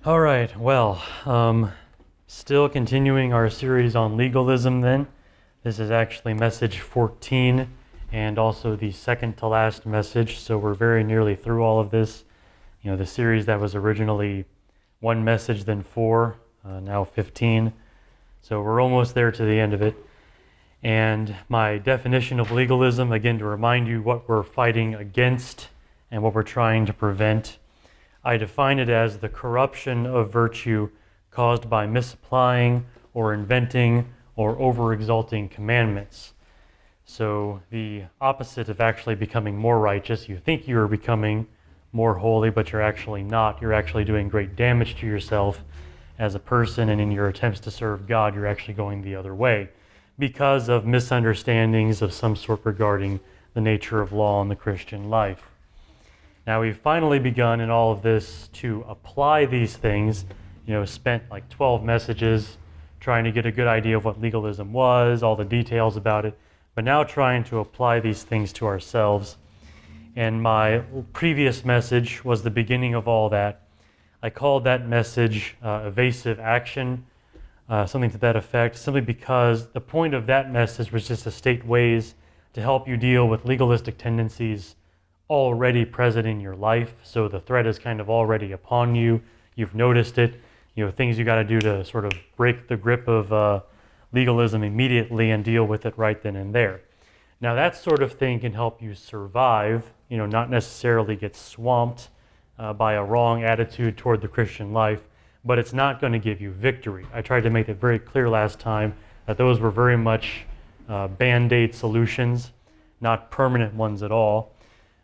All right, well, still continuing our series on legalism then. This is actually message 14 and also the second to last message, so we're very nearly through all of this. You know, the series that was originally one message, then four, now 15. So we're almost there to the end of it. And my definition of legalism, again, to remind you what we're fighting against and what we're trying to prevent. I define it as the corruption of virtue caused by misapplying or inventing or over-exalting commandments. So the opposite of actually becoming more righteous, you think you're becoming more holy, but you're actually not. You're actually doing great damage to yourself as a person, and in your attempts to serve God, you're actually going the other way because of misunderstandings of some sort regarding the nature of law in the Christian life. Now we've finally begun in all of this to apply these things, spent like 12 messages trying to get a good idea of what legalism was, all the details about it, but now trying to apply these things to ourselves. And my previous message was the beginning of all that. I called that message evasive action, something to that effect, simply because the point of that message was just to state ways to help you deal with legalistic tendencies already present in your life. So the threat is kind of already upon you. You've noticed it. Things you got to do to sort of break the grip of legalism immediately and deal with it right then and there. Now that sort of thing can help you survive, not necessarily get swamped by a wrong attitude toward the Christian life, but it's not going to give you victory. I tried to make it very clear last time that those were very much band-aid solutions, not permanent ones at all.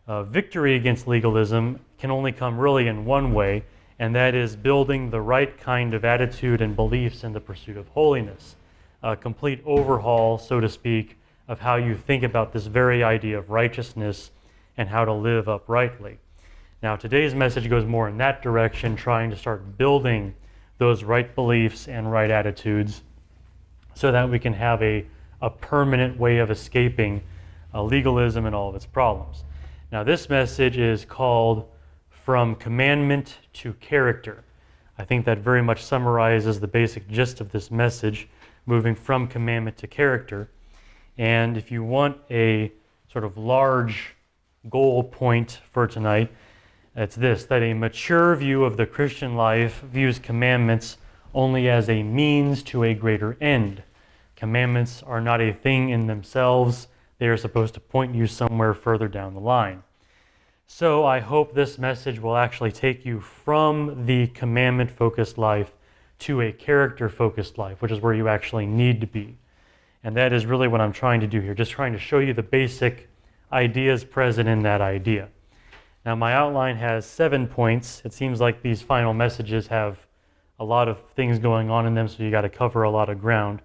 Victory against legalism can only come really in one way, and that is building the right kind of attitude and beliefs in the pursuit of holiness. A complete overhaul, so to speak, of how you think about this very idea of righteousness and how to live uprightly. Now, today's message goes more in that direction, trying to start building those right beliefs and right attitudes so that we can have a permanent way of escaping legalism and all of its problems. Now, this message is called From Commandment to Character. I think that very much summarizes the basic gist of this message, moving from commandment to character. And if you want a sort of large goal point for tonight, it's this, that a mature view of the Christian life views commandments only as a means to a greater end. Commandments are not a thing in themselves. They are supposed to point you somewhere further down the line. So I hope this message will actually take you from the commandment-focused life to a character-focused life, which is where you actually need to be. And that is really what I'm trying to do here, just trying to show you the basic ideas present in that idea. Now my outline has 7 points. It seems like these final messages have a lot of things going on in them, so you got to cover a lot of ground.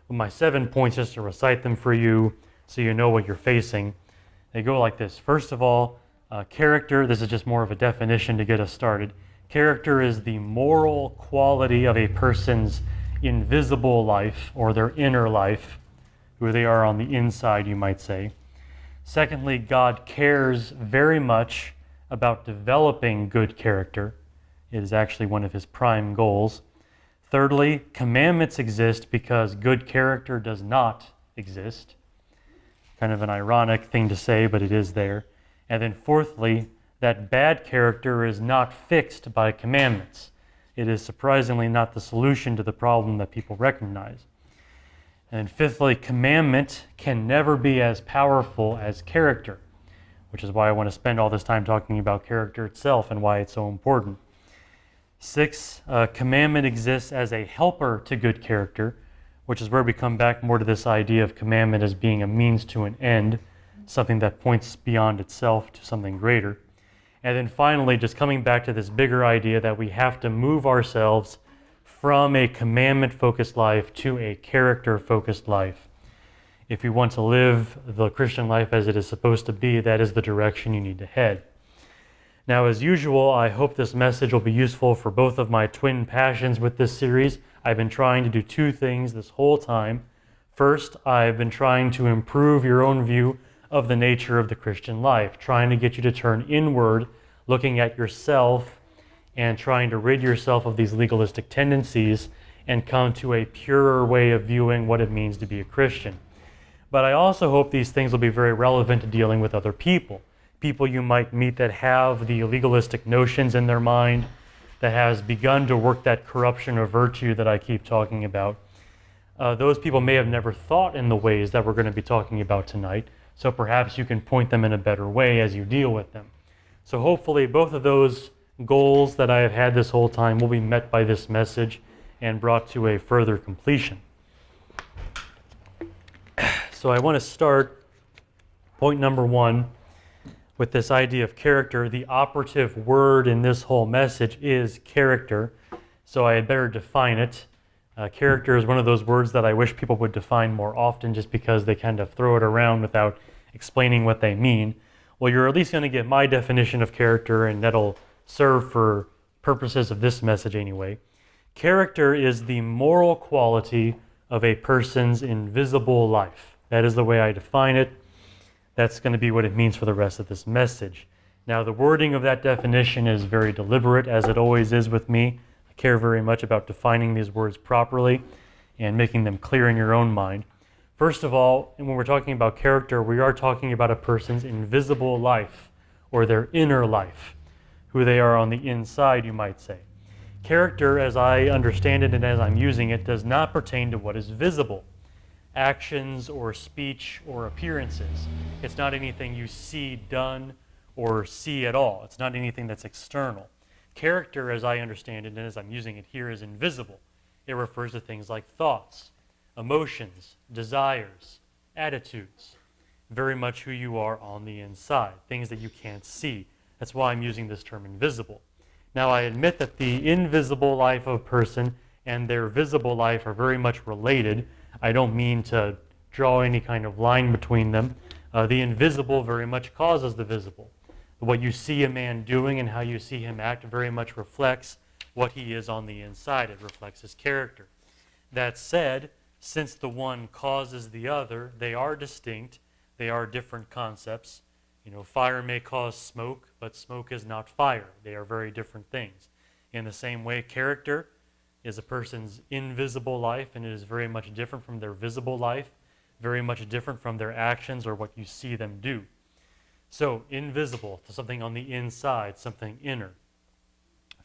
But my 7 points, just to recite them for you so you know what you're facing, they go like this. First of all, character, this is just more of a definition to get us started. Character is the moral quality of a person's invisible life or their inner life, who they are on the inside, you might say. Secondly, God cares very much about developing good character. It is actually one of his prime goals. Thirdly, commandments exist because good character does not exist. Kind of an ironic thing to say, but it is there. And then fourthly, that bad character is not fixed by commandments. It is surprisingly not the solution to the problem that people recognize. And fifthly, commandment can never be as powerful as character, which is why I want to spend all this time talking about character itself and why it's so important. 6, commandment exists as a helper to good character, which is where we come back more to this idea of commandment as being a means to an end, something that points beyond itself to something greater. And then finally, just coming back to this bigger idea that we have to move ourselves from a commandment-focused life to a character-focused life. If you want to live the Christian life as it is supposed to be, that is the direction you need to head. Now, as usual, I hope this message will be useful for both of my twin passions with this series. I've been trying to do 2 things this whole time. First, I've been trying to improve your own view of the nature of the Christian life, trying to get you to turn inward, looking at yourself and trying to rid yourself of these legalistic tendencies and come to a purer way of viewing what it means to be a Christian. But I also hope these things will be very relevant to dealing with other people. People you might meet that have the legalistic notions in their mind, that has begun to work that corruption of virtue that I keep talking about. Those people may have never thought in the ways that we're going to be talking about tonight, so perhaps you can point them in a better way as you deal with them. So hopefully both of those goals that I have had this whole time will be met by this message and brought to a further completion. So I want to start point number 1 with this idea of character. The operative word in this whole message is character, so I had better define it. Character is one of those words that I wish people would define more often, just because they kind of throw it around without explaining what they mean. Well, you're at least going to get my definition of character, and that'll serve for purposes of this message anyway. Character is the moral quality of a person's invisible life. That is the way I define it. That's going to be what it means for the rest of this message. Now, the wording of that definition is very deliberate, as it always is with me. I care very much about defining these words properly and making them clear in your own mind. First of all, when we're talking about character, we are talking about a person's invisible life, or their inner life, who they are on the inside, you might say. Character, as I understand it and as I'm using it, does not pertain to what is visible. Actions or speech or appearances. It's not anything you see done or see at all. It's not anything that's external. Character, as I understand it and as I'm using it here, is invisible. It refers to things like thoughts, emotions, desires, attitudes, very much who you are on the inside, things that you can't see. That's why I'm using this term invisible. Now, I admit that the invisible life of a person and their visible life are very much related. I don't mean to draw any kind of line between them. The invisible very much causes the visible. What you see a man doing and how you see him act very much reflects what he is on the inside. It reflects his character. That said, since the one causes the other, they are distinct. They are different concepts. You know, fire may cause smoke, but smoke is not fire. They are very different things. In the same way, character is a person's invisible life, and it is very much different from their visible life, very much different from their actions or what you see them do. So, invisible, something on the inside, something inner.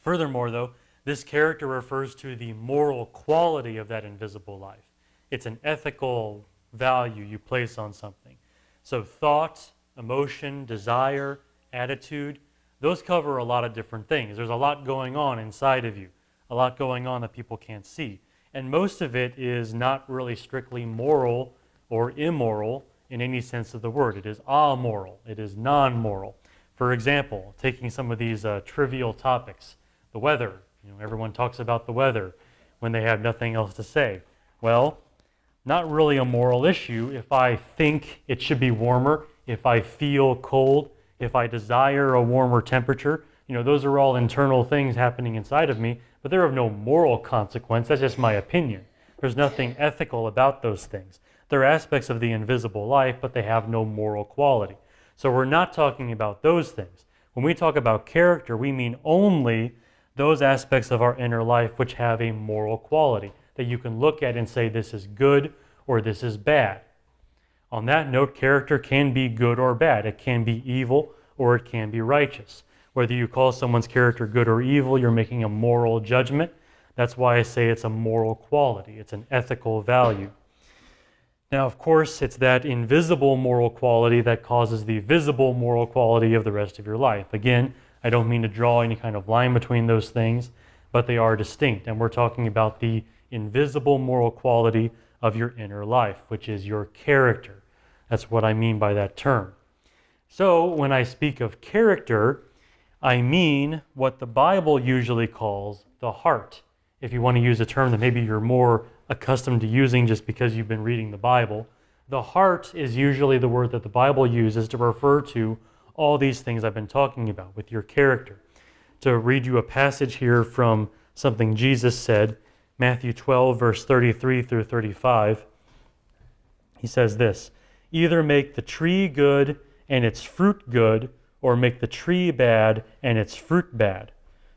Furthermore, though, this character refers to the moral quality of that invisible life. It's an ethical value you place on something. So thought, emotion, desire, attitude, those cover a lot of different things. There's a lot going on inside of you, a lot going on that people can't see. And most of it is not really strictly moral or immoral in any sense of the word. It is amoral. It is non-moral. For example, taking some of these trivial topics, the weather. You know, everyone talks about the weather when they have nothing else to say. Well, not really a moral issue if I think it should be warmer, if I feel cold, if I desire a warmer temperature. You know, those are all internal things happening inside of me, but they're of no moral consequence. That's just my opinion. There's nothing ethical about those things. They're aspects of the invisible life, but they have no moral quality. So we're not talking about those things. When we talk about character, we mean only those aspects of our inner life which have a moral quality that you can look at and say this is good or this is bad. On that note, character can be good or bad. It can be evil or it can be righteous. Whether you call someone's character good or evil, you're making a moral judgment. That's why I say it's a moral quality. It's an ethical value. Now, of course, it's that invisible moral quality that causes the visible moral quality of the rest of your life. Again, I don't mean to draw any kind of line between those things, but they are distinct. And we're talking about the invisible moral quality of your inner life, which is your character. That's what I mean by that term. So when I speak of character, I mean what the Bible usually calls the heart. If you want to use a term that maybe you're more accustomed to using just because you've been reading the Bible, the heart is usually the word that the Bible uses to refer to all these things I've been talking about with your character. To read you a passage here from something Jesus said, Matthew 12, verse 33 through 35, he says this, "Either make the tree good and its fruit good, or make the tree bad and its fruit bad.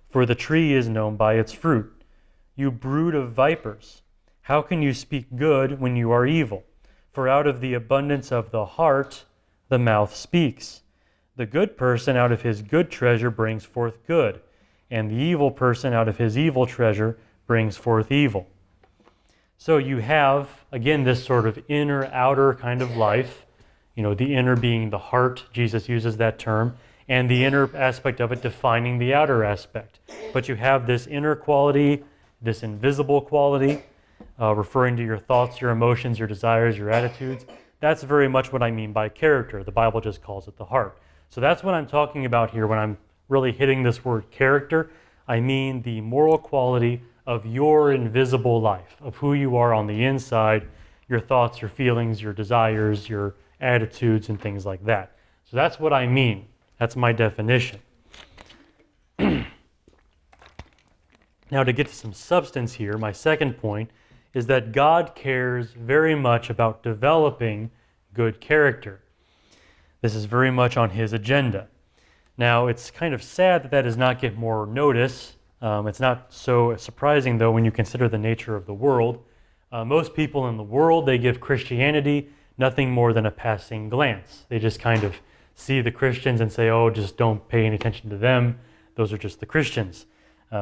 for the tree is known by its fruit. You brood of vipers, how can you speak good when you are evil? For out of the abundance of the heart the mouth speaks. The good person out of his good treasure brings forth good, and the evil person out of his evil treasure brings forth evil. So you have, again, this sort of inner-outer kind of life, the inner being the heart, Jesus uses that term, and the inner aspect of it defining the outer aspect. But you have this inner quality, this invisible quality, referring to your thoughts, your emotions, your desires, your attitudes. That's very much what I mean by character. The Bible just calls it the heart. So that's what I'm talking about here when I'm really hitting this word character. I mean the moral quality of your invisible life, of who you are on the inside, your thoughts, your feelings, your desires, your attitudes, and things like that. So that's what I mean. That's my definition. Now, to get to some substance here, my second point is that God cares very much about developing good character. This is very much on his agenda. Now, it's kind of sad that that does not get more notice. It's not so surprising, though, when you consider the nature of the world. Most people in the world, they give Christianity nothing more than a passing glance. They just kind of see the Christians and say, oh, just don't pay any attention to them. Those are just the Christians.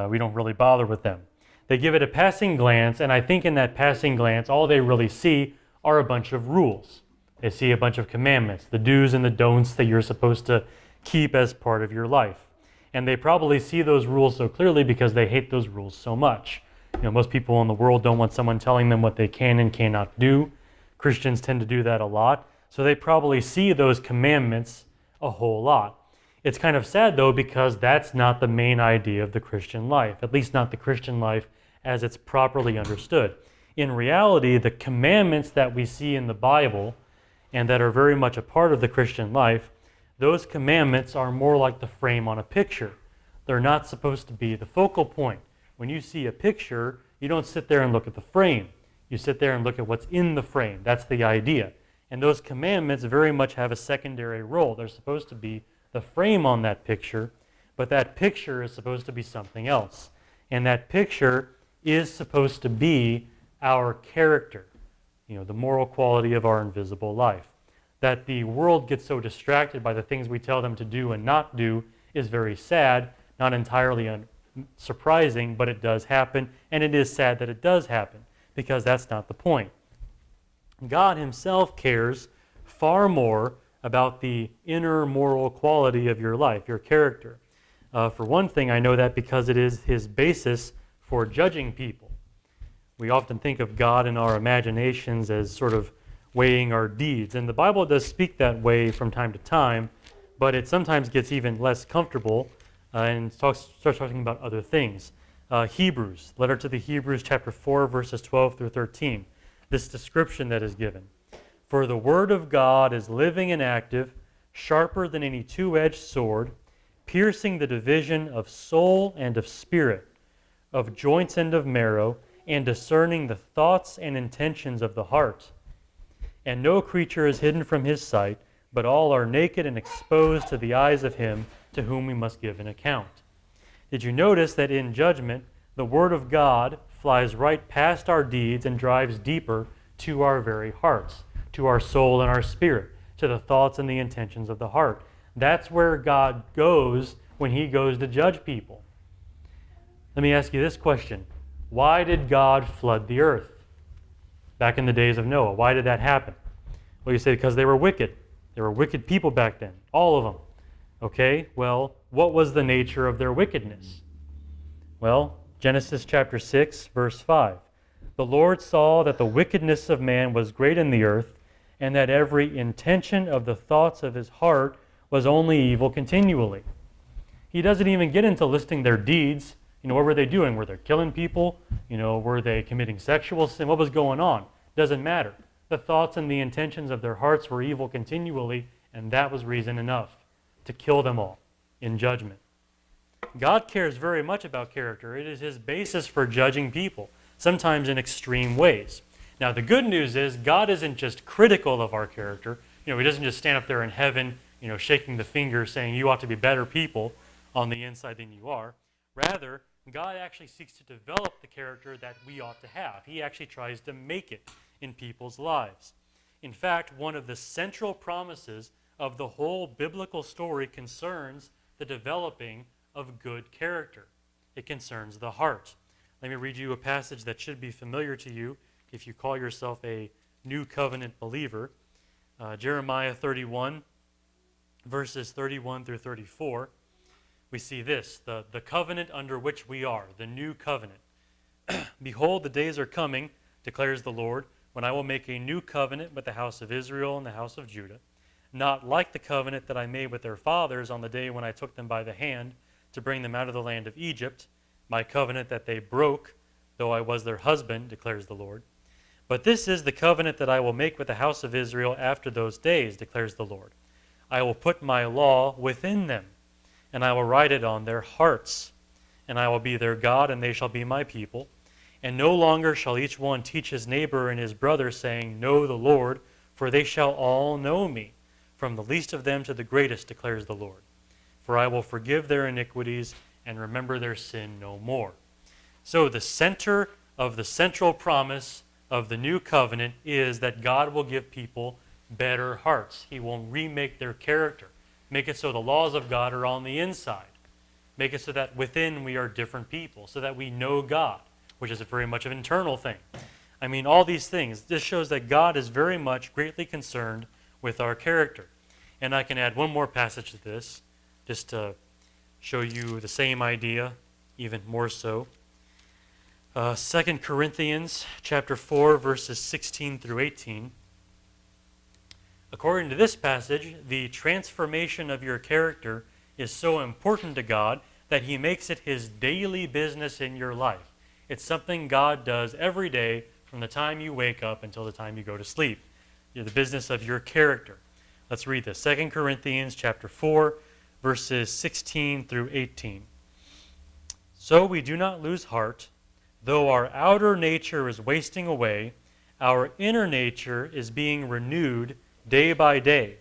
We don't really bother with them. They give it a passing glance, and I think in that passing glance, all they really see are a bunch of rules. They see a bunch of commandments, the do's and the don'ts that you're supposed to keep as part of your life. And they probably see those rules so clearly because they hate those rules so much. Most people in the world don't want someone telling them what they can and cannot do. Christians tend to do that a lot. So they probably see those commandments a whole lot. It's kind of sad, though, because that's not the main idea of the Christian life, at least not the Christian life as it's properly understood. In reality, the commandments that we see in the Bible and that are very much a part of the Christian life, those commandments are more like the frame on a picture. They're not supposed to be the focal point. When you see a picture, you don't sit there and look at the frame. You sit there and look at what's in the frame. That's the idea. And those commandments very much have a secondary role. They're supposed to be the frame on that picture, but that picture is supposed to be something else. And that picture is supposed to be our character, the moral quality of our invisible life. That the world gets so distracted by the things we tell them to do and not do is very sad, not entirely surprising, but it does happen, and it is sad that it does happen, because that's not the point. God himself cares far more about the inner moral quality of your life, your character. For one thing, I know that because it is his basis for judging people. We often think of God in our imaginations as sort of weighing our deeds, and the Bible does speak that way from time to time, but it sometimes gets even less comfortable and starts talking about other things. Hebrews, letter to the Hebrews, chapter 4, verses 12 through 13. This description that is given. For the word of God is living and active, sharper than any two-edged sword, piercing the division of soul and of spirit, of joints and of marrow, and discerning the thoughts and intentions of the heart. And no creature is hidden from his sight, but all are naked and exposed to the eyes of him to whom we must give an account. Did you notice that in judgment, the word of God flies right past our deeds and drives deeper to our very hearts, to our soul and our spirit, to the thoughts and the intentions of the heart? That's where God goes when he goes to judge people. Let me ask you this question. Why did God flood the earth back in the days of Noah? Why did that happen? Well, you say because they were wicked. They were wicked people back then, all of them. Okay, well, what was the nature of their wickedness? Well, Genesis chapter 6, verse 5. The Lord saw that the wickedness of man was great in the earth, and that every intention of the thoughts of his heart was only evil continually. He doesn't even get into listing their deeds. What were they doing? Were they killing people? Were they committing sexual sin? What was going on? Doesn't matter. The thoughts and the intentions of their hearts were evil continually, and that was reason enough to kill them all in judgment. God cares very much about character. It is his basis for judging people, sometimes in extreme ways. Now, the good news is God isn't just critical of our character. He doesn't just stand up there in heaven, shaking the finger saying you ought to be better people on the inside than you are. Rather, God actually seeks to develop the character that we ought to have. He actually tries to make it in people's lives. In fact, one of the central promises of the whole biblical story concerns the developing of good character. It concerns the heart. Let me read you a passage that should be familiar to you if you call yourself a New Covenant believer. Jeremiah 31, verses 31 through 34. We see this, the covenant under which we are, the new covenant. Behold, the days are coming, declares the Lord, when I will make a new covenant with the house of Israel and the house of Judah, not like the covenant that I made with their fathers on the day when I took them by the hand to bring them out of the land of Egypt, my covenant that they broke, though I was their husband, declares the Lord. But this is the covenant that I will make with the house of Israel after those days, declares the Lord. I will put my law within them, and I will write it on their hearts, and I will be their God, and they shall be my people. And no longer shall each one teach his neighbor and his brother, saying, Know the Lord, for they shall all know me, from the least of them to the greatest, declares the Lord. For I will forgive their iniquities and remember their sin no more. So the center of the central promise of the new covenant is that God will give people better hearts. He will remake their character. Make it so the laws of God are on the inside. Make it so that within we are different people, so that we know God, which is a very much of an internal thing. I mean, all these things. This shows that God is very much greatly concerned with our character. And I can add one more passage to this, just to show you the same idea, even more so. 2 Corinthians chapter 4, verses 16 through 18. According to this passage, the transformation of your character is so important to God that He makes it His daily business in your life. It's something God does every day from the time you wake up until the time you go to sleep. The business of your character. Let's read this. 2 Corinthians chapter 4, verses 16 through 18. So we do not lose heart, though our outer nature is wasting away, our inner nature is being renewed day by day.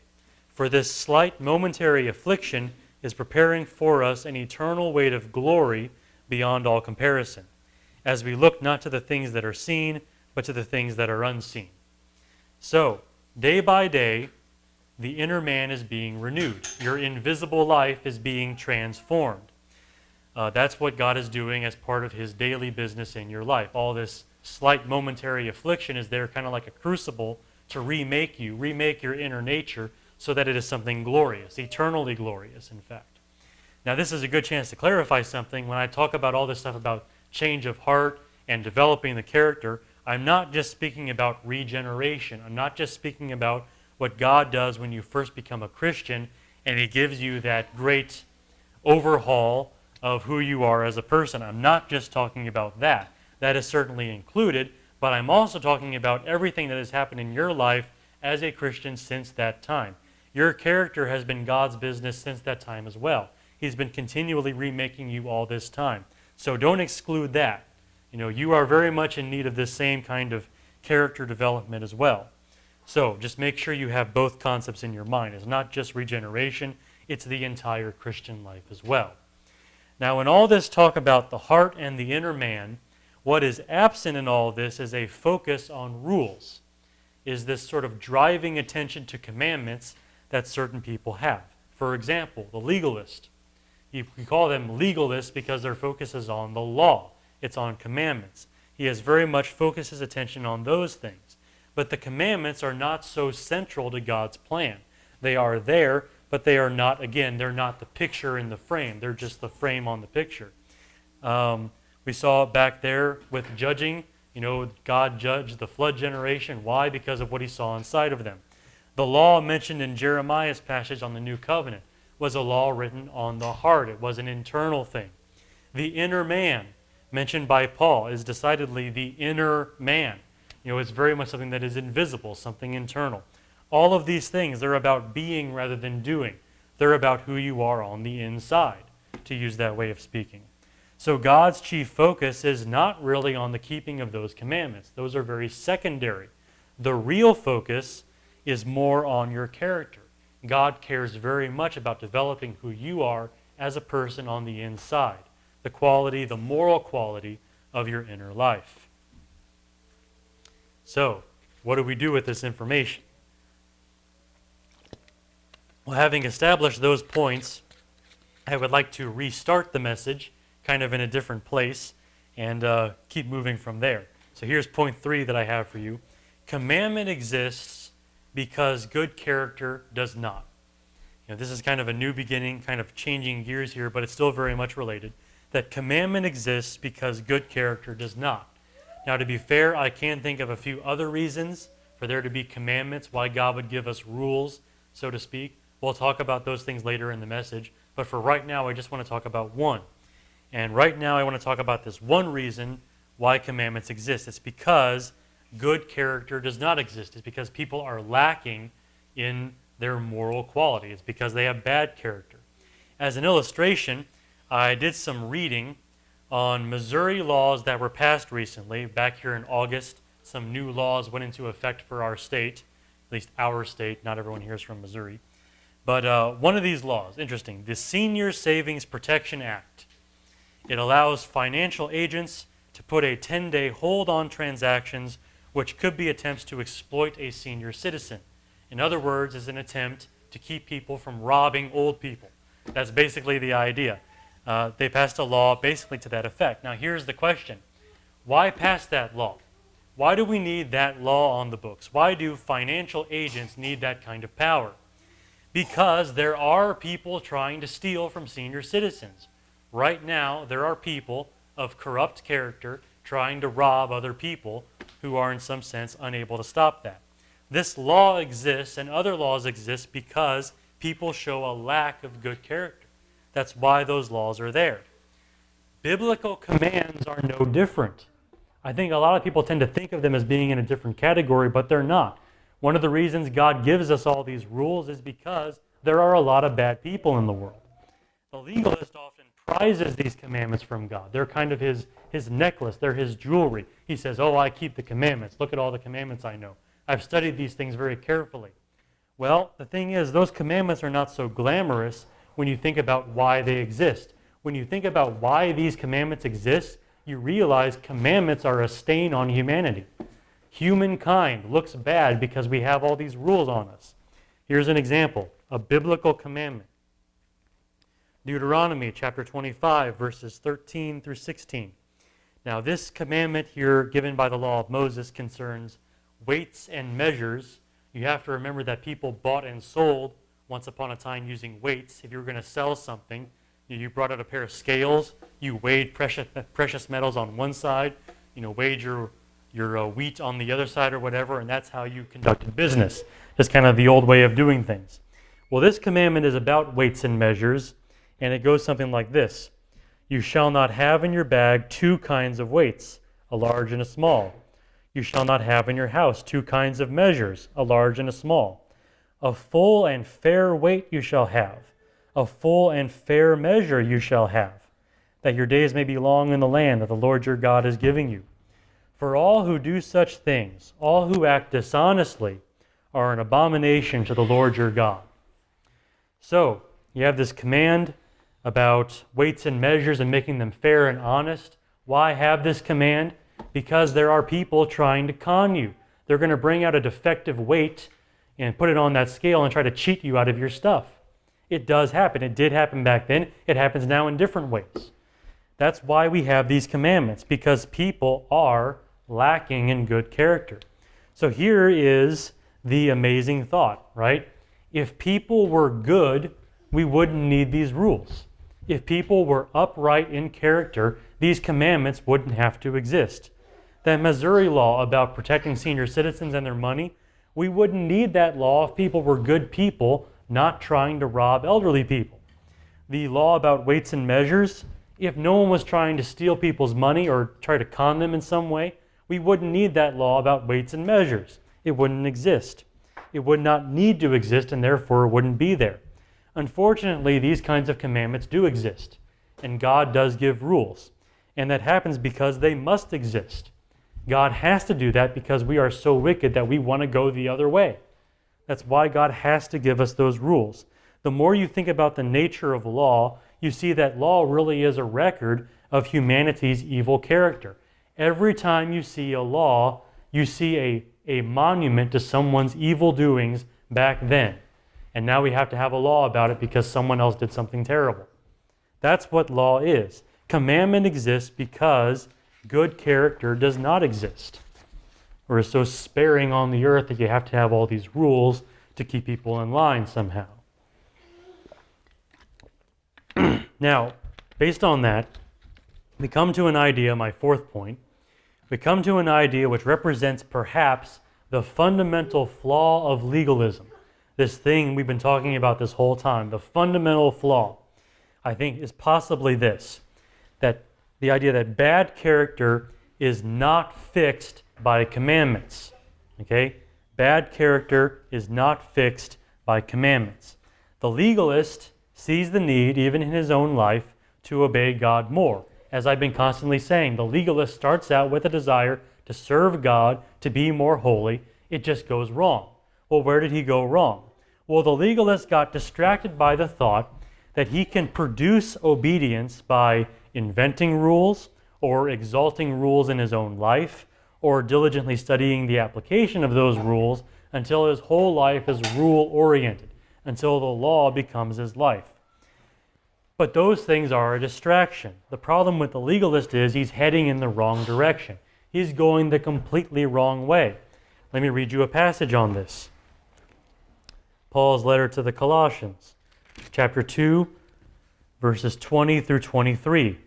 For this slight momentary affliction is preparing for us an eternal weight of glory beyond all comparison, as we look not to the things that are seen, but to the things that are unseen. So, day by day, the inner man is being renewed. Your invisible life is being transformed. That's what God is doing as part of His daily business in your life. All this slight momentary affliction is there kind of like a crucible to remake you, remake your inner nature so that it is something glorious, eternally glorious, in fact. Now, this is a good chance to clarify something. When I talk about all this stuff about change of heart and developing the character, I'm not just speaking about regeneration. I'm not just speaking about what God does when you first become a Christian and He gives you that great overhaul of who you are as a person. I'm not just talking about that. That is certainly included, but I'm also talking about everything that has happened in your life as a Christian since that time. Your character has been God's business since that time as well. He's been continually remaking you all this time. So don't exclude that. You know, you are very much in need of this same kind of character development as well. So just make sure you have both concepts in your mind. It's not just regeneration, it's the entire Christian life as well. Now, in all this talk about the heart and the inner man, what is absent in all this is a focus on rules, is this sort of driving attention to commandments that certain people have. For example, the legalist. We call them legalists because their focus is on the law. It's on commandments. He has very much focused his attention on those things. But the commandments are not so central to God's plan. They are there, but they are not, again, they're not the picture in the frame. They're just the frame on the picture. We saw it back there with judging. You know, God judged the flood generation. Why? Because of what He saw inside of them. The law mentioned in Jeremiah's passage on the New Covenant was a law written on the heart. It was an internal thing. The inner man, mentioned by Paul, is decidedly the inner man. You know, it's very much something that is invisible, something internal. All of these things, they're about being rather than doing. They're about who you are on the inside, to use that way of speaking. So God's chief focus is not really on the keeping of those commandments. Those are very secondary. The real focus is more on your character. God cares very much about developing who you are as a person on the inside. the quality, the moral quality of your inner life. So, what do we do with this information? Well, having established those points, I would like to restart the message kind of in a different place and keep moving from there. So here's point 3 that I have for you. Commandment exists because good character does not. This is kind of a new beginning, kind of changing gears here, but it's still very much related. That commandment exists because good character does not. Now, to be fair, I can think of a few other reasons for there to be commandments, why God would give us rules, so to speak. We'll talk about those things later in the message. But for right now, I just want to talk about one. And right now, I want to talk about this one reason why commandments exist. It's because good character does not exist. It's because people are lacking in their moral quality. It's because they have bad character. As an illustration, I did some reading on Missouri laws that were passed recently. Back here in August, some new laws went into effect for our state, at least our state. Not everyone here is from Missouri. But one of these laws, interesting, the Senior Savings Protection Act. It allows financial agents to put a 10-day hold on transactions which could be attempts to exploit a senior citizen. In other words, it's an attempt to keep people from robbing old people. That's basically the idea. They passed a law basically to that effect. Now here's the question. Why pass that law? Why do we need that law on the books? Why do financial agents need that kind of power? Because there are people trying to steal from senior citizens. Right now, there are people of corrupt character trying to rob other people who are in some sense unable to stop that. This law exists and other laws exist because people show a lack of good character. That's why those laws are there. Biblical commands are no different. I think a lot of people tend to think of them as being in a different category, but they're not. One of the reasons God gives us all these rules is because there are a lot of bad people in the world. The legalist often prizes these commandments from God. They're kind of his necklace. They're his jewelry. He says, oh, I keep the commandments. Look at all the commandments I know. I've studied these things very carefully. Well, the thing is, those commandments are not so glamorous when you think about why they exist. When you think about why these commandments exist, you realize commandments are a stain on humanity. Humankind looks bad because we have all these rules on us. Here's an example, a biblical commandment. Deuteronomy chapter 25, verses 13 through 16. Now this commandment here given by the law of Moses concerns weights and measures. You have to remember that people bought and sold once upon a time using weights. If you were going to sell something, you brought out a pair of scales, you weighed precious metals on one side, weighed your wheat on the other side or whatever, and that's how you conducted business. Just kind of the old way of doing things. Well, this commandment is about weights and measures, and it goes something like this. You shall not have in your bag 2 kinds of weights, a large and a small. You shall not have in your house 2 kinds of measures, a large and a small. A full and fair weight you shall have. A full and fair measure you shall have, that your days may be long in the land that the Lord your God is giving you. For all who do such things, all who act dishonestly, are an abomination to the Lord your God. So, you have this command about weights and measures and making them fair and honest. Why have this command? Because there are people trying to con you. They're going to bring out a defective weight and put it on that scale and try to cheat you out of your stuff. It does happen. It did happen back then. It happens now in different ways. That's why we have these commandments, because people are lacking in good character. So here is the amazing thought, right? If people were good, we wouldn't need these rules. If people were upright in character, these commandments wouldn't have to exist. That Missouri law about protecting senior citizens and their money, we wouldn't need that law if people were good people, not trying to rob elderly people. The law about weights and measures, if no one was trying to steal people's money or try to con them in some way, we wouldn't need that law about weights and measures. It wouldn't exist. It would not need to exist, and therefore it wouldn't be there. Unfortunately, these kinds of commandments do exist, and God does give rules. And that happens because they must exist. God has to do that because we are so wicked that we want to go the other way. That's why God has to give us those rules. The more you think about the nature of law, you see that law really is a record of humanity's evil character. Every time you see a law, you see a monument to someone's evil doings back then. And now we have to have a law about it because someone else did something terrible. That's what law is. Commandment exists because good character does not exist, or is so sparing on the earth that you have to have all these rules to keep people in line somehow. Now, based on that, we come to an idea, my fourth point. We come to an idea which represents perhaps the fundamental flaw of legalism. This thing we've been talking about this whole time, the fundamental flaw, I think, is possibly this, that the idea that bad character is not fixed by commandments. Okay? Bad character is not fixed by commandments. The legalist sees the need, even in his own life, to obey God more. As I've been constantly saying, the legalist starts out with a desire to serve God, to be more holy. It just goes wrong. Well, where did he go wrong? Well, the legalist got distracted by the thought that he can produce obedience by inventing rules or exalting rules in his own life or diligently studying the application of those rules until his whole life is rule-oriented, until the law becomes his life. But those things are a distraction. The problem with the legalist is he's heading in the wrong direction. He's going the completely wrong way. Let me read you a passage on this. Paul's letter to the Colossians, chapter 2, verses 20 through 23.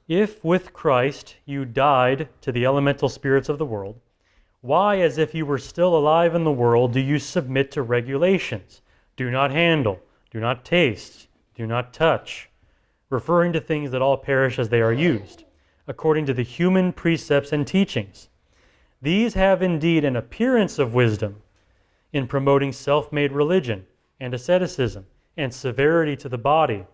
If with Christ you died to the elemental spirits of the world, why, as if you were still alive in the world, do you submit to regulations? Do not handle, do not taste, do not touch, referring to things that all perish as they are used, according to the human precepts and teachings. These have indeed an appearance of wisdom in promoting self-made religion and asceticism and severity to the body,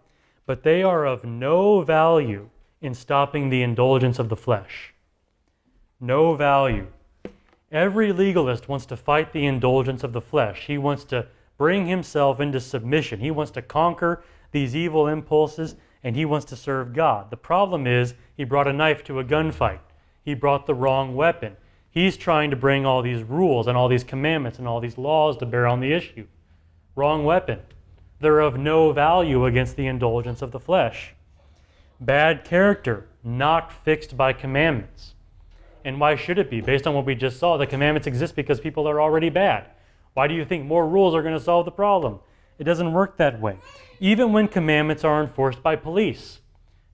but they are of no value in stopping the indulgence of the flesh. No value. Every legalist wants to fight the indulgence of the flesh. He wants to bring himself into submission. He wants to conquer these evil impulses, and he wants to serve God. The problem is he brought a knife to a gunfight. He brought the wrong weapon. He's trying to bring all these rules and all these commandments and all these laws to bear on the issue. Wrong weapon. They're of no value against the indulgence of the flesh. Bad character, not fixed by commandments. And why should it be? Based on what we just saw, the commandments exist because people are already bad. Why do you think more rules are going to solve the problem? It doesn't work that way. Even when commandments are enforced by police,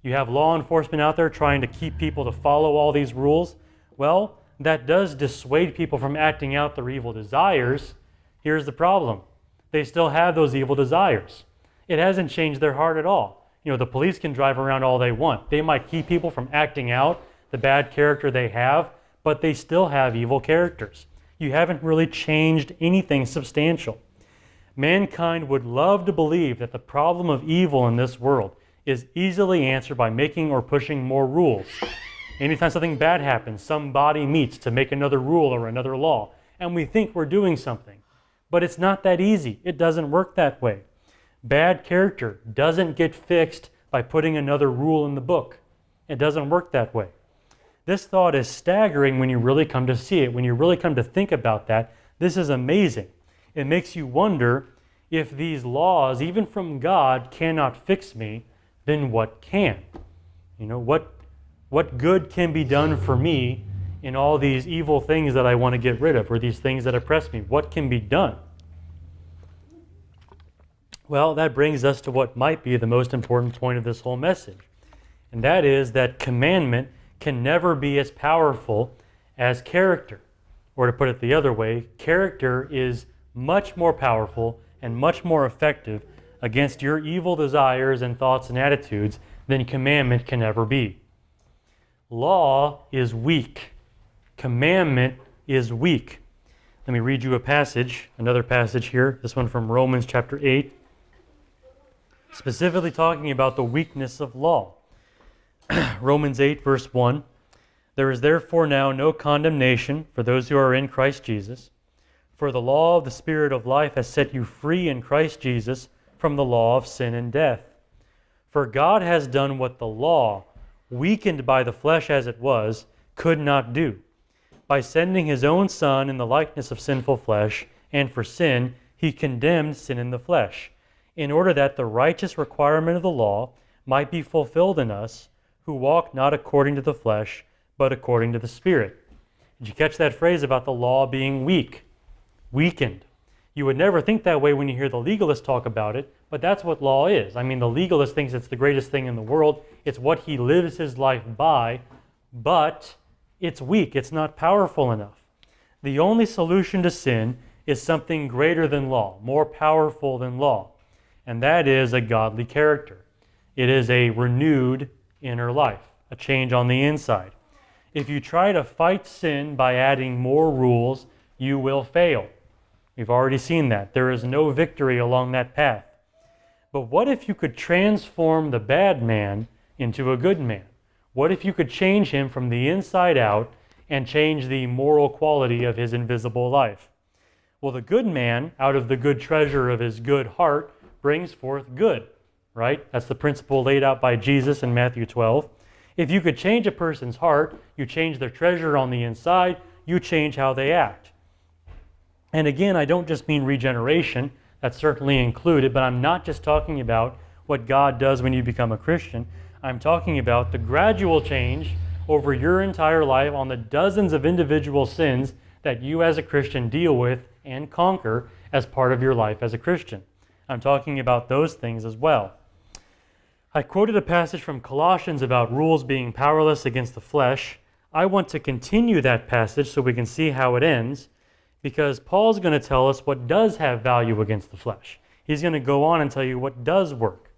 you have law enforcement out there trying to keep people to follow all these rules. Well, that does dissuade people from acting out their evil desires. Here's the problem. They still have those evil desires. It hasn't changed their heart at all. The police can drive around all they want. They might keep people from acting out the bad character they have, but they still have evil characters. You haven't really changed anything substantial. Mankind would love to believe that the problem of evil in this world is easily answered by making or pushing more rules. Anytime something bad happens, some body meets to make another rule or another law, and we think we're doing something. But it's not that easy. It doesn't work that way. Bad character doesn't get fixed by putting another rule in the book. It doesn't work that way. This thought is staggering when you really come to see it. When you really come to think about that, this is amazing. It makes you wonder, if these laws, even from God, cannot fix me, then what can? What good can be done for me in all these evil things that I want to get rid of, or these things that oppress me? What can be done? Well, that brings us to what might be the most important point of this whole message. And that is that commandment can never be as powerful as character. Or to put it the other way, character is much more powerful and much more effective against your evil desires and thoughts and attitudes than commandment can ever be. Law is weak. Commandment is weak. Let me read you a passage, another passage here, this one from Romans chapter 8, specifically talking about the weakness of law. Romans 8, verse 1, "There is therefore now no condemnation for those who are in Christ Jesus, for the law of the Spirit of life has set you free in Christ Jesus from the law of sin and death. For God has done what the law, weakened by the flesh as it was, could not do. By sending his own Son in the likeness of sinful flesh, and for sin, he condemned sin in the flesh, in order that the righteous requirement of the law might be fulfilled in us, who walk not according to the flesh, but according to the Spirit. Did you catch that phrase about the law being weak, weakened? You would never think that way when you hear the legalist talk about it, but that's what law is. I mean, the legalist thinks it's the greatest thing in the world. It's what he lives his life by, but it's weak. It's not powerful enough. The only solution to sin is something greater than law, more powerful than law, and that is a godly character. It is a renewed inner life, a change on the inside. If you try to fight sin by adding more rules, you will fail. We've already seen that. There is no victory along that path. But what if you could transform the bad man into a good man? What if you could change him from the inside out and change the moral quality of his invisible life? Well, the good man, out of the good treasure of his good heart, brings forth good, right? That's the principle laid out by Jesus in Matthew 12. If you could change a person's heart, you change their treasure on the inside, you change how they act. And again, I don't just mean regeneration, that's certainly included, but I'm not just talking about what God does when you become a Christian. I'm talking about the gradual change over your entire life on the dozens of individual sins that you as a Christian deal with and conquer as part of your life as a Christian. I'm talking about those things as well. I quoted a passage from Colossians about rules being powerless against the flesh. I want to continue that passage so we can see how it ends, because Paul's going to tell us what does have value against the flesh. He's going to go on and tell you what does work.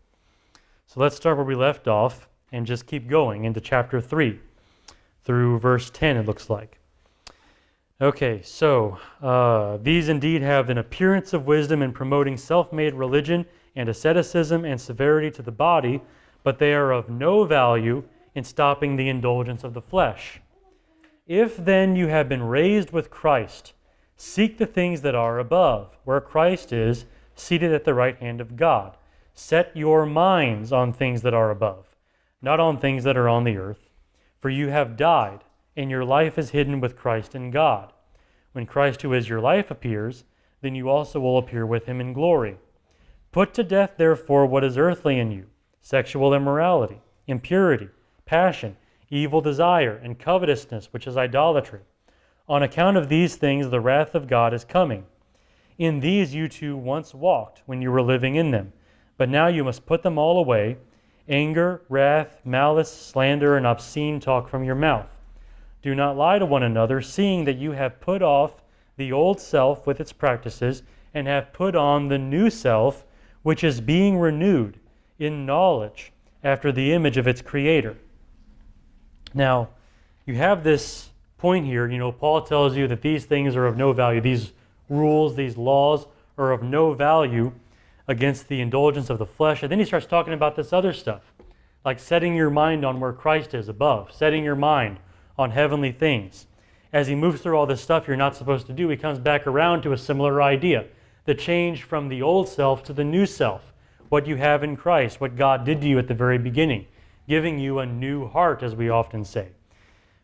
So let's start where we left off and just keep going into chapter 3 through verse 10, it looks like. Okay, so these indeed have an appearance of wisdom in promoting self-made religion and asceticism and severity to the body, but they are of no value in stopping the indulgence of the flesh. If then you have been raised with Christ, seek the things that are above, where Christ is, seated at the right hand of God. Set your minds on things that are above, not on things that are on the earth. For you have died, and your life is hidden with Christ in God. When Christ, who is your life, appears, then you also will appear with him in glory. Put to death, therefore, what is earthly in you: sexual immorality, impurity, passion, evil desire, and covetousness, which is idolatry. On account of these things, the wrath of God is coming. In these you too once walked when you were living in them, but now you must put them all away: anger, wrath, malice, slander, and obscene talk from your mouth. Do not lie to one another, seeing that you have put off the old self with its practices, and have put on the new self, which is being renewed in knowledge after the image of its creator. Now, you have this point here. Paul tells you that these things are of no value. These rules, these laws are of no value against the indulgence of the flesh. And then he starts talking about this other stuff, like setting your mind on where Christ is above, setting your mind on heavenly things. As he moves through all this stuff you're not supposed to do, he comes back around to a similar idea. The change from the old self to the new self. What you have in Christ, what God did to you at the very beginning, giving you a new heart, as we often say.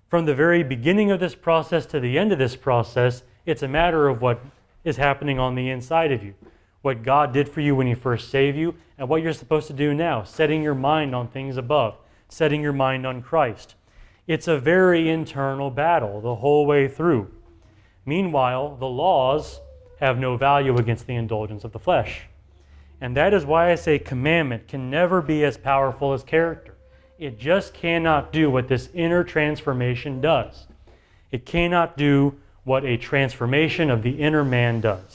From the very beginning of this process to the end of this process, it's a matter of what is happening on the inside of you. What God did for you when he first saved you, and what you're supposed to do now, setting your mind on things above, setting your mind on Christ. It's a very internal battle the whole way through. Meanwhile, the laws have no value against the indulgence of the flesh. And that is why I say commandment can never be as powerful as character. It just cannot do what this inner transformation does. It cannot do what a transformation of the inner man does.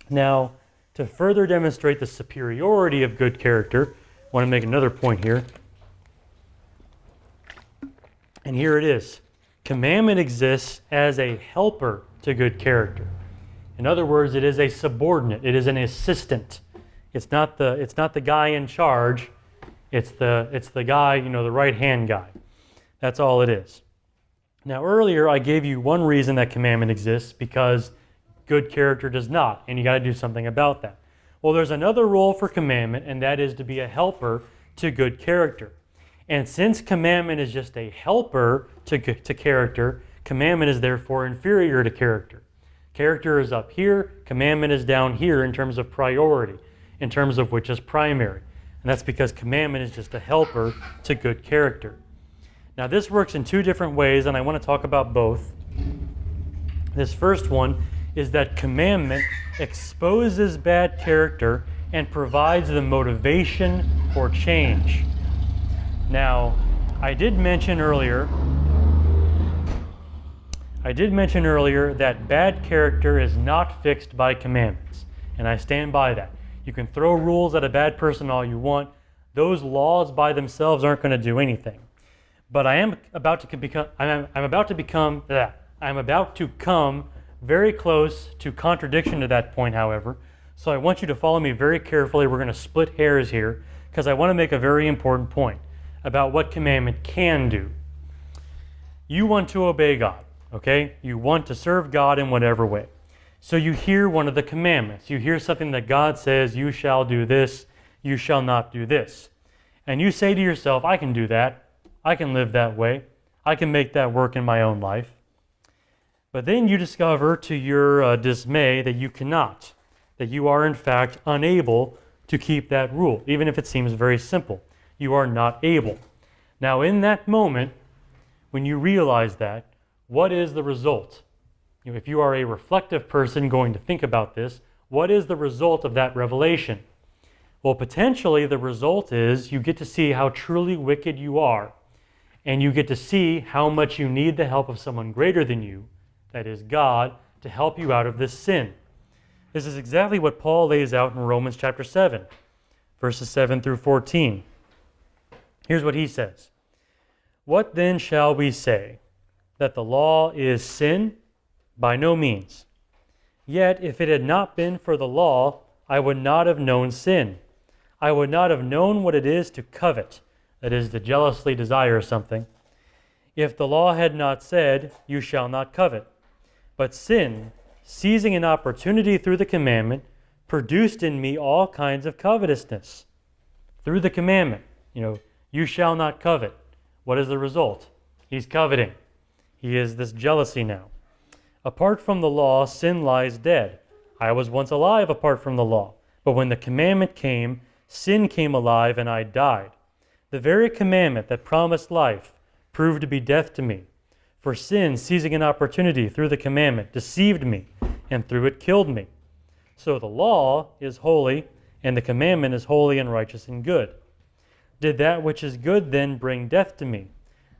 Now, to further demonstrate the superiority of good character, I want to make another point here. And here it is. Commandment exists as a helper to good character. In other words, it is a subordinate. It is an assistant. It's not the guy in charge. It's the guy, the right-hand guy. That's all it is. Now, earlier I gave you one reason that commandment exists, because good character does not, and you got to do something about that. Well, there's another role for commandment, and that is to be a helper to good character. And since commandment is just a helper to character, commandment is therefore inferior to character. Character is up here, commandment is down here in terms of priority, in terms of which is primary. And that's because commandment is just a helper to good character. Now this works in two different ways, and I want to talk about both. This first one is that commandment exposes bad character and provides the motivation for change. Now, I did mention earlier that bad character is not fixed by commandments, and I stand by that. You can throw rules at a bad person all you want. Those laws by themselves aren't going to do anything. But I'm about to come very close to contradiction to that point, however. So I want you to follow me very carefully. We're going to split hairs here because I want to make a very important point about what commandment can do. You want to obey God, okay? You want to serve God in whatever way. So you hear one of the commandments. You hear something that God says, you shall do this, you shall not do this. And you say to yourself, I can do that. I can live that way. I can make that work in my own life. But then you discover to your dismay that you cannot, that you are in fact unable to keep that rule, even if it seems very simple. You are not able. Now in that moment, when you realize that, what is the result? If you are a reflective person going to think about this, what is the result of that revelation? Well, potentially the result is you get to see how truly wicked you are, and you get to see how much you need the help of someone greater than you, that is God, to help you out of this sin. This is exactly what Paul lays out in Romans chapter 7, verses 7 through 14. Here's what he says. What then shall we say? That the law is sin? By no means. Yet if it had not been for the law, I would not have known sin. I would not have known what it is to covet, that is, to jealously desire something. If the law had not said, you shall not covet. But sin, seizing an opportunity through the commandment, produced in me all kinds of covetousness. Through the commandment, you shall not covet. What is the result? He's coveting. He is this jealousy now. Apart from the law, sin lies dead. I was once alive apart from the law. But when the commandment came, sin came alive and I died. The very commandment that promised life proved to be death to me. For sin, seizing an opportunity through the commandment, deceived me, and through it killed me. So the law is holy, and the commandment is holy and righteous and good. Did that which is good then bring death to me?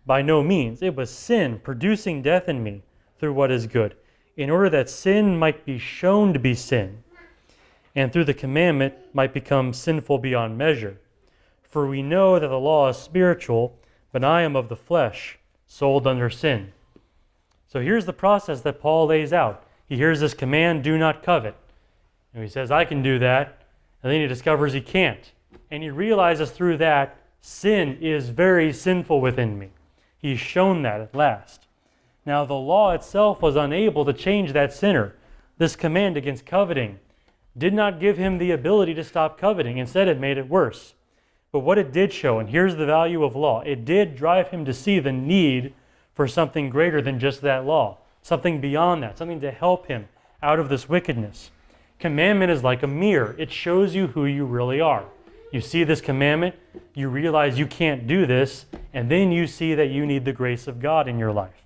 By no means. It was sin producing death in me through what is good, in order that sin might be shown to be sin, and through the commandment might become sinful beyond measure. For we know that the law is spiritual, but I am of the flesh, sold under sin. So here's the process that Paul lays out. He hears this command, do not covet. And he says, I can do that. And then he discovers he can't. And he realizes through that, sin is very sinful within me. He's shown that at last. Now the law itself was unable to change that sinner. This command against coveting did not give him the ability to stop coveting. Instead, it made it worse. But what it did show, and here's the value of law, it did drive him to see the need for something greater than just that law, something beyond that, something to help him out of this wickedness. Commandment is like a mirror. It shows you who you really are. You see this commandment, you realize you can't do this, and then you see that you need the grace of God in your life.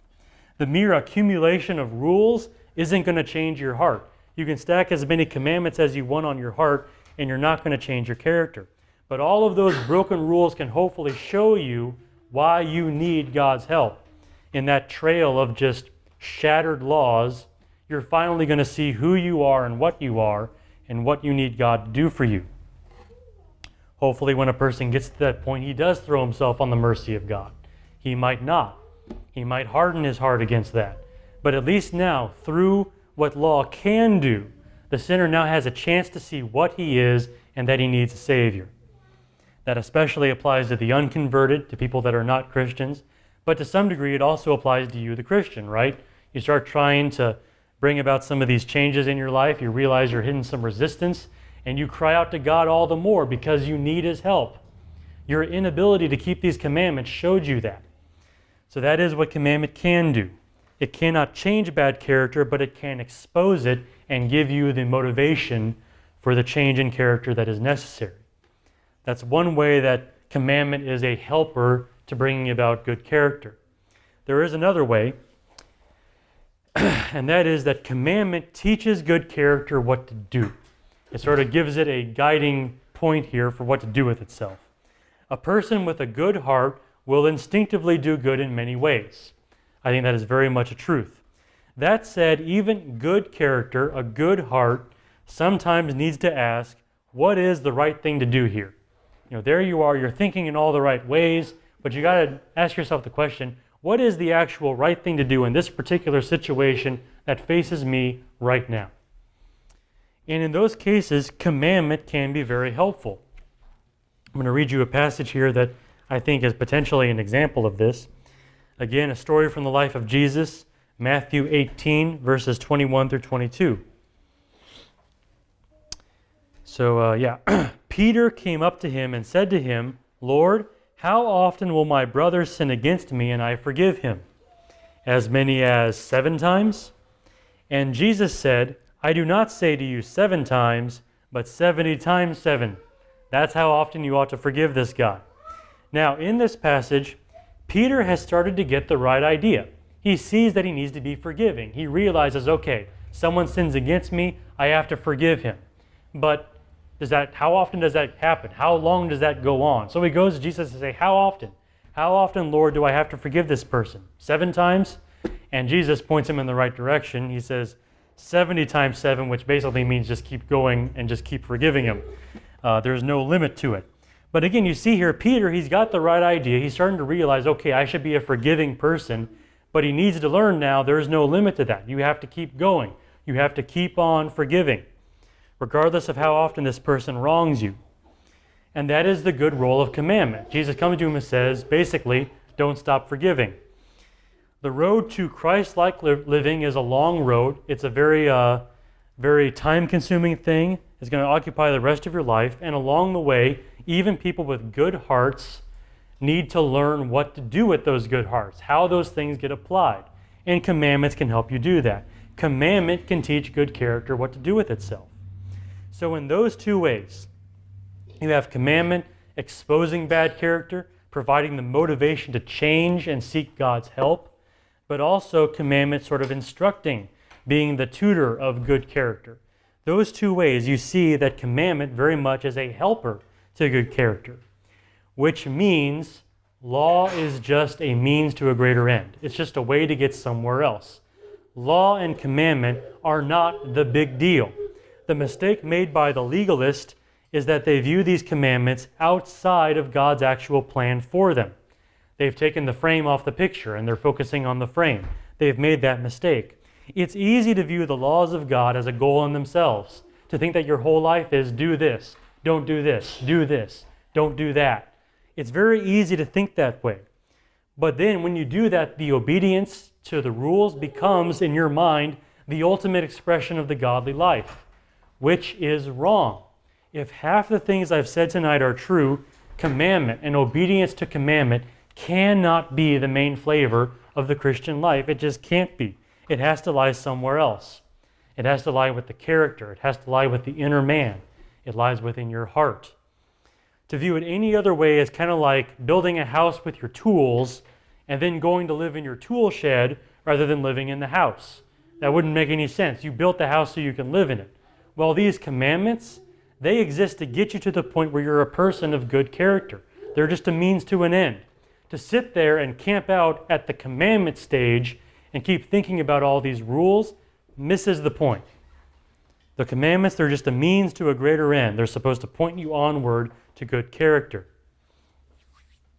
The mere accumulation of rules isn't going to change your heart. You can stack as many commandments as you want on your heart, and you're not going to change your character. But all of those broken rules can hopefully show you why you need God's help. In that trail of just shattered laws, you're finally going to see who you are and what you need God to do for you. Hopefully when a person gets to that point, he does throw himself on the mercy of God. He might not. He might harden his heart against that. But at least now, through what law can do, the sinner now has a chance to see what he is and that he needs a Savior. That especially applies to the unconverted, to people that are not Christians, but to some degree it also applies to you, the Christian, right? You start trying to bring about some of these changes in your life, you realize you're hitting some resistance, and you cry out to God all the more because you need His help. Your inability to keep these commandments showed you that. So that is what commandment can do. It cannot change bad character, but it can expose it and give you the motivation for the change in character that is necessary. That's one way that commandment is a helper to bringing about good character. There is another way, and that is that commandment teaches good character what to do. It sort of gives it a guiding point here for what to do with itself. A person with a good heart will instinctively do good in many ways. I think that is very much a truth. That said, even good character, a good heart, sometimes needs to ask, what is the right thing to do here? There you are, you're thinking in all the right ways, but you got to ask yourself the question, what is the actual right thing to do in this particular situation that faces me right now? And in those cases, commandment can be very helpful. I'm going to read you a passage here that I think is potentially an example of this. Again, a story from the life of Jesus, Matthew 18, verses 21 through 22. So, Peter came up to him and said to him, Lord, how often will my brother sin against me and I forgive him? As many as 7 times? And Jesus said, I do not say to you 7 times, but 70 times 7. That's how often you ought to forgive this guy. Now, in this passage, Peter has started to get the right idea. He sees that he needs to be forgiving. He realizes, okay, someone sins against me, I have to forgive him. But how often does that happen? How long does that go on? So he goes to Jesus and says, how often? How often, Lord, do I have to forgive this person? 7 times? And Jesus points him in the right direction. He says 70 times 7, which basically means just keep going and just keep forgiving him. There's no limit to it. But again, you see here, Peter, he's got the right idea. He's starting to realize, okay, I should be a forgiving person, but he needs to learn now there's no limit to that. You have to keep going. You have to keep on forgiving, regardless of how often this person wrongs you. And that is the good role of commandment. Jesus comes to him and says, basically, don't stop forgiving. The road to Christ-like living is a long road. It's a very time-consuming thing. It's going to occupy the rest of your life. And along the way, even people with good hearts need to learn what to do with those good hearts, how those things get applied. And commandments can help you do that. Commandment can teach good character what to do with itself. So in those 2 ways, you have commandment exposing bad character, providing the motivation to change and seek God's help, but also commandment sort of instructing, being the tutor of good character. Those 2 ways, you see that commandment very much is a helper to good character, which means law is just a means to a greater end. It's just a way to get somewhere else. Law and commandment are not the big deal. The mistake made by the legalist is that they view these commandments outside of God's actual plan for them. They've taken the frame off the picture and they're focusing on the frame. They've made that mistake. It's easy to view the laws of God as a goal in themselves, to think that your whole life is do this, don't do this, don't do that. It's very easy to think that way. But then when you do that, the obedience to the rules becomes, in your mind, the ultimate expression of the godly life, which is wrong. If half the things I've said tonight are true, commandment and obedience to commandment cannot be the main flavor of the Christian life. It just can't be. It has to lie somewhere else. It has to lie with the character. It has to lie with the inner man. It lies within your heart. To view it any other way is kind of like building a house with your tools and then going to live in your tool shed rather than living in the house. That wouldn't make any sense. You built the house so you can live in it. Well, these commandments, they exist to get you to the point where you're a person of good character. They're just a means to an end. To sit there and camp out at the commandment stage and keep thinking about all these rules misses the point. The commandments, they're just a means to a greater end. They're supposed to point you onward to good character.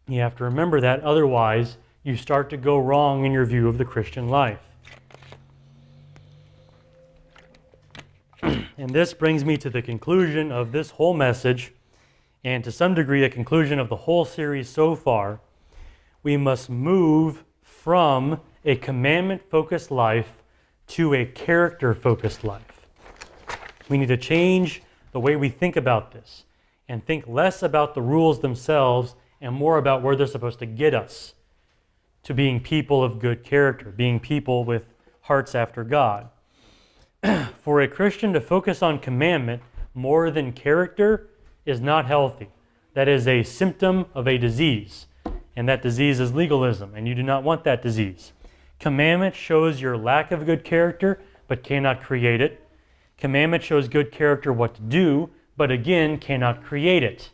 You have to remember that, otherwise you start to go wrong in your view of the Christian life. And this brings me to the conclusion of this whole message, and to some degree a conclusion of the whole series so far. We must move from a commandment-focused life to a character-focused life. We need to change the the way we think about this, and think less about the rules themselves and more about where they're supposed to get us to being people of good character, being people with hearts after God. For a Christian to focus on commandment more than character is not healthy. That is a symptom of a disease, and that disease is legalism, and you do not want that disease. Commandment shows your lack of good character, but cannot create it. Commandment shows good character what to do, but again, cannot create it.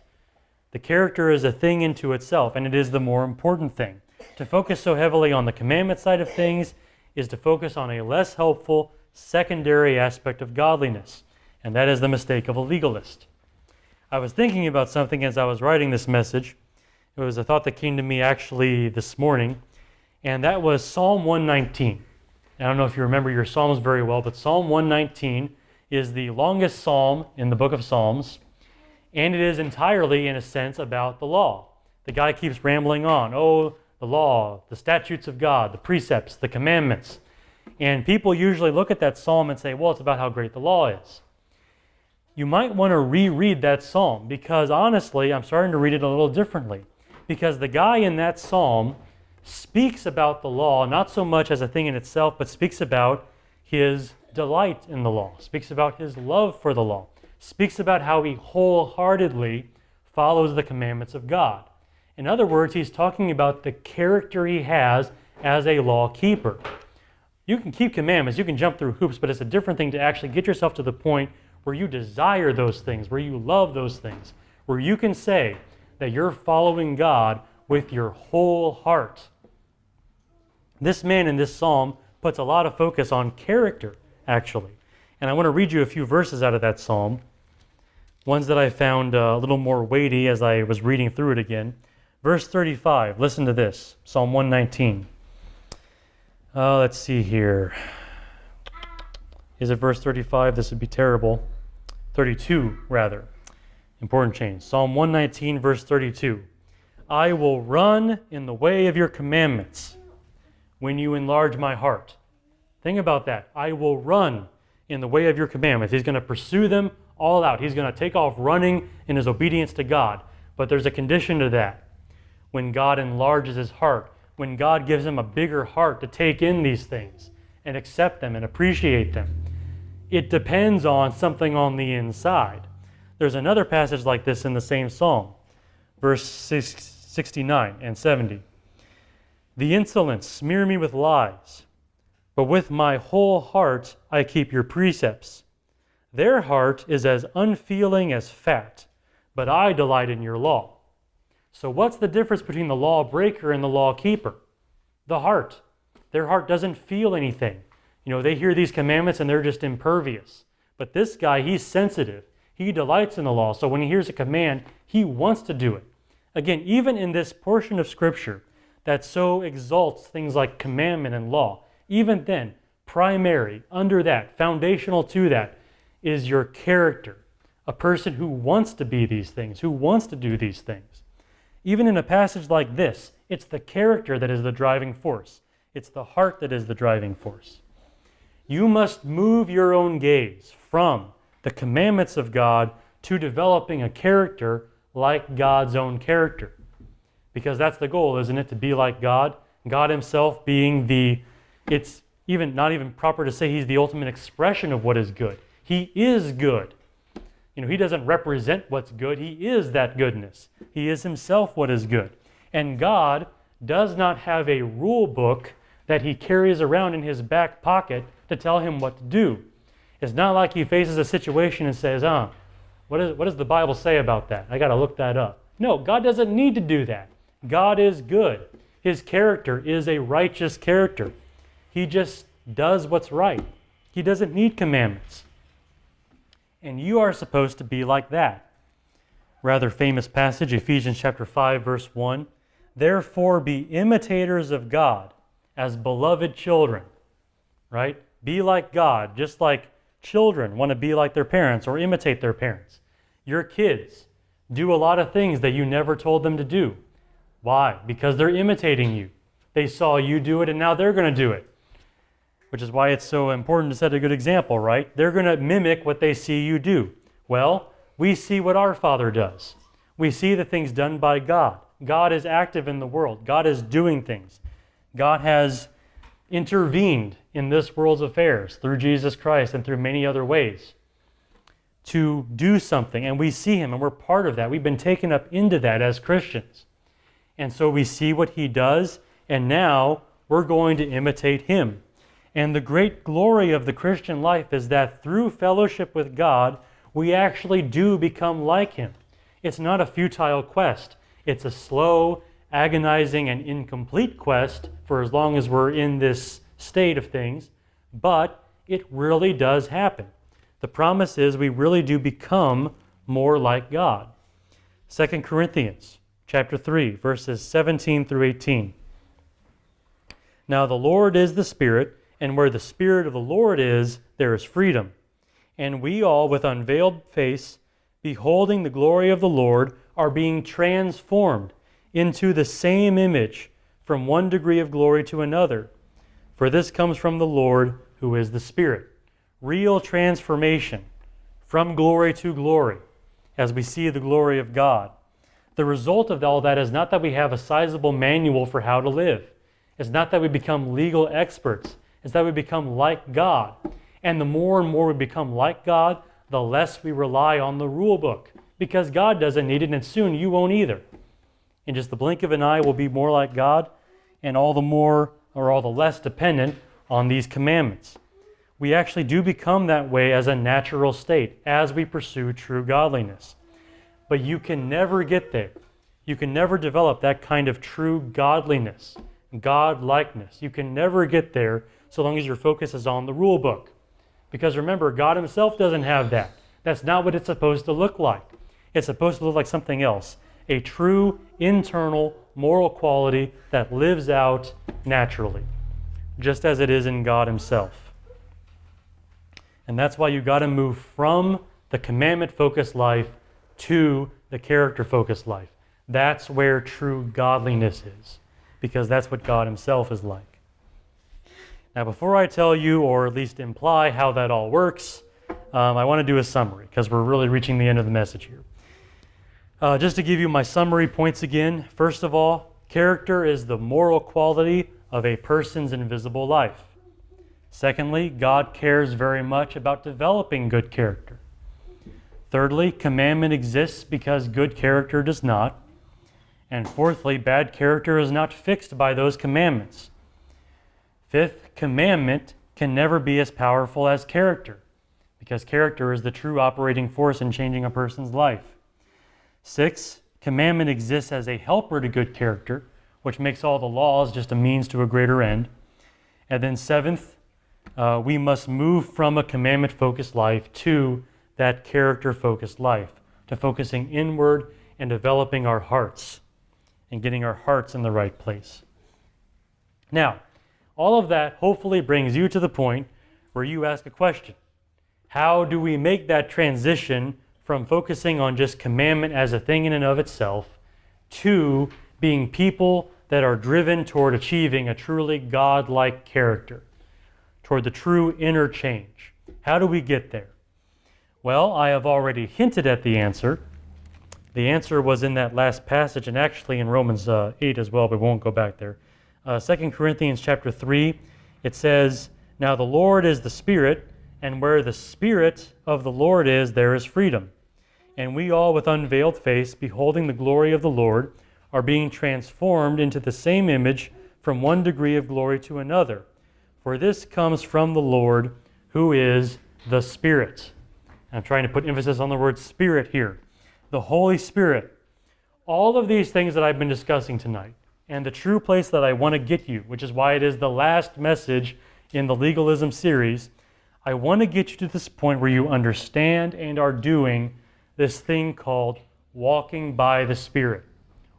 The character is a thing into itself, and it is the more important thing. To focus so heavily on the commandment side of things is to focus on a less helpful secondary aspect of godliness, and that is the mistake of a legalist. I was thinking about something as I was writing this message. It was a thought that came to me actually this morning, and that was Psalm 119. I don't know if you remember your Psalms very well, but Psalm 119 is the longest psalm in the book of Psalms, and it is entirely, in a sense, about the law. The guy keeps rambling on. Oh, the law, the statutes of God, the precepts, the commandments. And people usually look at that psalm and say, well, it's about how great the law is. You might want to reread that psalm because honestly, I'm starting to read it a little differently. Because the guy in that psalm speaks about the law, not so much as a thing in itself, but speaks about his delight in the law, speaks about his love for the law, speaks about how he wholeheartedly follows the commandments of God. In other words, he's talking about the character he has as a law keeper. You can keep commandments, you can jump through hoops, but it's a different thing to actually get yourself to the point where you desire those things, where you love those things, where you can say that you're following God with your whole heart. This man in this psalm puts a lot of focus on character, actually. And I want to read you a few verses out of that psalm, ones that I found a little more weighty as I was reading through it again. Verse 35, listen to this, Psalm 119. Let's see here. Is it verse 35? This would be terrible. 32, rather. Important change. Psalm 119, verse 32. I will run in the way of your commandments when you enlarge my heart. Think about that. I will run in the way of your commandments. He's going to pursue them all out. He's going to take off running in his obedience to God. But there's a condition to that. When God enlarges his heart, when God gives him a bigger heart to take in these things and accept them and appreciate them, it depends on something on the inside. There's another passage like this in the same psalm, verse 69 and 70. The insolent smear me with lies, but with my whole heart I keep your precepts. Their heart is as unfeeling as fat, but I delight in your law. So what's the difference between the lawbreaker and the law keeper? The heart. Their heart doesn't feel anything. You know, they hear these commandments and they're just impervious. But this guy, he's sensitive. He delights in the law. So when he hears a command, he wants to do it. Again, even in this portion of Scripture that so exalts things like commandment and law, even then, primary, under that, foundational to that, is your character. A person who wants to be these things, who wants to do these things. Even in a passage like this, it's the character that is the driving force. It's the heart that is the driving force. You must move your own gaze from the commandments of God to developing a character like God's own character. Because that's the goal, isn't it? To be like God. God himself being it's even not even proper to say he's the ultimate expression of what is good. He is good. You know, he doesn't represent what's good. He is that goodness. He is himself what is good. And God does not have a rule book that he carries around in his back pocket to tell him what to do. It's not like he faces a situation and says, what does the Bible say about that? I got to look that up. No, God doesn't need to do that. God is good. His character is a righteous character. He just does what's right. He doesn't need commandments. And you are supposed to be like that. Rather famous passage, Ephesians chapter 5, verse 1. Therefore be imitators of God as beloved children. Right? Be like God, just like children want to be like their parents or imitate their parents. Your kids do a lot of things that you never told them to do. Why? Because they're imitating you. They saw you do it and now they're going to do it. Which is why it's so important to set a good example, right? They're going to mimic what they see you do. Well, we see what our Father does. We see the things done by God. God is active in the world. God is doing things. God has intervened in this world's affairs through Jesus Christ and through many other ways to do something. And we see Him and we're part of that. We've been taken up into that as Christians. And so we see what He does, and now we're going to imitate Him. And the great glory of the Christian life is that through fellowship with God, we actually do become like Him. It's not a futile quest. It's a slow, agonizing, and incomplete quest for as long as we're in this state of things, but it really does happen. The promise is we really do become more like God. 2 Corinthians chapter 3, verses 17 through 18. Now the Lord is the Spirit, and where the Spirit of the Lord is, there is freedom. And we all, with unveiled face, beholding the glory of the Lord, are being transformed into the same image from one degree of glory to another. For this comes from the Lord, who is the Spirit. Real transformation from glory to glory as we see the glory of God. The result of all that is not that we have a sizable manual for how to live. It's not that we become legal experts. It's that we become like God. And the more and more we become like God, the less we rely on the rule book, because God doesn't need it, and soon you won't either. In just the blink of an eye, we'll be more like God, and all the more or all the less dependent on these commandments. We actually do become that way as a natural state as we pursue true godliness. But you can never get there. You can never develop that kind of true godliness, God-likeness. You can never get there so long as your focus is on the rule book. Because remember, God Himself doesn't have that. That's not what it's supposed to look like. It's supposed to look like something else. A true, internal, moral quality that lives out naturally, just as it is in God Himself. And that's why you got to move from the commandment-focused life to the character-focused life. That's where true godliness is, because that's what God Himself is like. Now, before I tell you, or at least imply how that all works, I want to do a summary, because we're really reaching the end of the message here. Just to give you my summary points again, first of all, character is the moral quality of a person's invisible life. Secondly, God cares very much about developing good character. Thirdly, commandment exists because good character does not. And fourthly, bad character is not fixed by those commandments. Fifth, commandment can never be as powerful as character, because character is the true operating force in changing a person's life. Sixth, commandment exists as a helper to good character, which makes all the laws just a means to a greater end. And then seventh, we must move from a commandment-focused life to that character-focused life, to focusing inward and developing our hearts and getting our hearts in the right place. Now, all of that hopefully brings you to the point where you ask a question. How do we make that transition from focusing on just commandment as a thing in and of itself to being people that are driven toward achieving a truly God-like character, toward the true inner change? How do we get there? Well, I have already hinted at the answer. The answer was in that last passage, and actually in Romans 8 as well, but we won't go back there. 2 Corinthians chapter 3, it says, Now the Lord is the Spirit, and where the Spirit of the Lord is, there is freedom. And we all with unveiled face, beholding the glory of the Lord, are being transformed into the same image from one degree of glory to another. For this comes from the Lord, who is the Spirit. I'm trying to put emphasis on the word Spirit here. The Holy Spirit. All of these things that I've been discussing tonight, and the true place that I want to get you, which is why it is the last message in the legalism series, I want to get you to this point where you understand and are doing this thing called walking by the Spirit,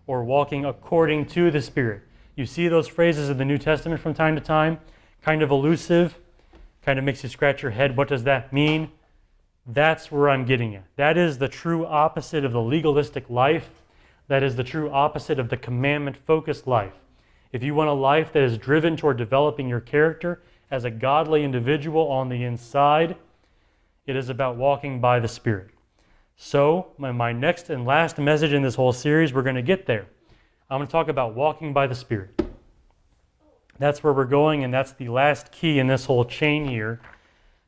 or walking according to the Spirit. You see those phrases in the New Testament from time to time, kind of elusive, kind of makes you scratch your head. What does that mean? That's where I'm getting at. That is the true opposite of the legalistic life. That is the true opposite of the commandment-focused life. If you want a life that is driven toward developing your character as a godly individual on the inside, it is about walking by the Spirit. So my next and last message in this whole series, we're going to get there. I'm going to talk about walking by the Spirit. That's where we're going, and that's the last key in this whole chain here,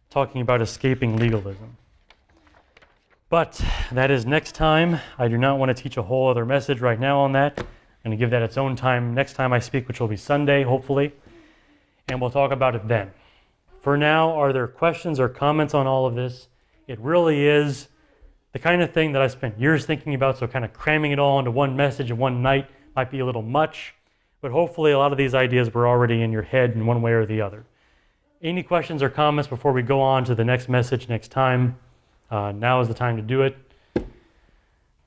talking about escaping legalism. But that is next time. I do not want to teach a whole other message right now on that. I'm going to give that its own time next time I speak, which will be Sunday, hopefully, and we'll talk about it then. For now, are there questions or comments on all of this? It really is the kind of thing that I spent years thinking about, so kind of cramming it all into one message in one night might be a little much, but hopefully a lot of these ideas were already in your head in one way or the other. Any questions or comments before we go on to the next message next time? Now is the time to do it.